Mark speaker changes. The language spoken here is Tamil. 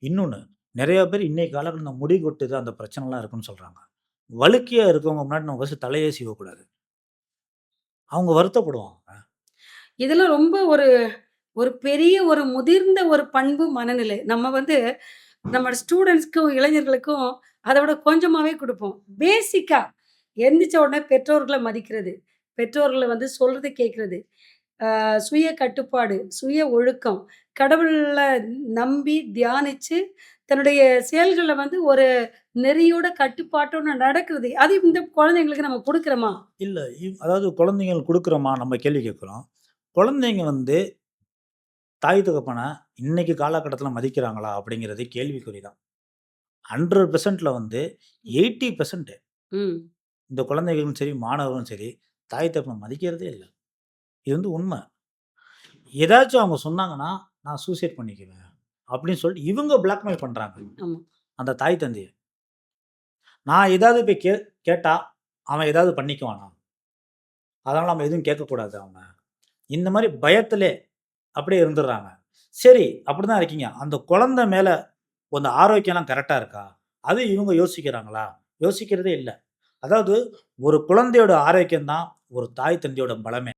Speaker 1: இன்னொன்னு, நெறைய பேர் இன்னைய காலகட்டத்துல முடி கொட்டுது, அந்த பிரச்சனைலாம் இருக்குன்னு சொல்றாங்க. வழுக்கையா இருக்கவங்க முன்னாடி நம்ம ஃபர்ஸ்ட்டு தலையே சீவக்கூடாது. அவங்க வருத்தப்படுவாங்க.
Speaker 2: இதெல்லாம் ரொம்ப ஒரு ஒரு பெரிய ஒரு முதிர்ந்த ஒரு பண்பு, மனநிலை. நம்ம வந்து நம்ம ஸ்டூடண்ட்ஸ்க்கும், இளைஞர்களுக்கும் அத விட கொஞ்சமாவே குடுப்போம். பேசிக்கா எந்திரிச்ச உடனே பெற்றோர்கள மதிக்கிறது. பெற்றோர்கள வந்து சொல்றத கேட்கிறது. சுய கட்டுப்பாடு, சுய ஒழுக்கம், கடவுள நம்பி தியானிச்சு, தன்னுடைய செயல்கள வந்து ஒரு நெறியோட, கட்டுப்பாட்டோட நடக்கிறது. அது இந்த குழந்தைங்களுக்கு நம்ம குடுக்குறோமா?
Speaker 1: இல்ல அதாவது குழந்தைங்களுக்கு குடுக்குறோமா? நம்ம கேள்வி கேட்கிறோம். குழந்தைங்க வந்து தாய் தகப்பன இன்னைக்கு காலகட்டத்தில மதிக்கிறாங்களா? அப்படிங்கிறது கேள்விக்குறி தான். 100%ல வந்து
Speaker 2: ம்.
Speaker 1: 80%
Speaker 2: ம்.
Speaker 1: இந்த குழந்தைகளும் சரி, மாணவர்களும் சரி, தாய் தகப்பன மதிக்கிறதே இல்ல. இது வந்து உண்ம. ஏதாச்சும் அவங்க சொன்னாங்கன்னா, நான் சூசைட் பண்ணிக்குவேன். அப்படின்னு சொல்லிட்டு இவங்க பிளாக்மெயில் பண்றாங்க.
Speaker 2: ஆமா.
Speaker 1: அந்த தாய் தந்தைய. நான் ஏதாவது போய் கேட்டா, அவன் ஏதாவது பண்ணிக்குவானா? அதனால நம்ம எதுவும் கேட்கக்கூடாது அவன. இந்த மாரி பயத்திலே அப்படியே இருந்துர்றாங்க. சரி, அப்படிதான் இருக்கீங்க. அந்த குழந்தை மேல அந்த ஆரோக்கியம்லாம் கரெக்ட்டா இருக்கா? அது இவங்க யோசிக்கிறாங்களா? யோசிக்கிறதே இல்ல. அதாவது ஒரு குழந்தையோட ஆரோக்கியம் தான் ஒரு தாய் தந்தையோட பலமே.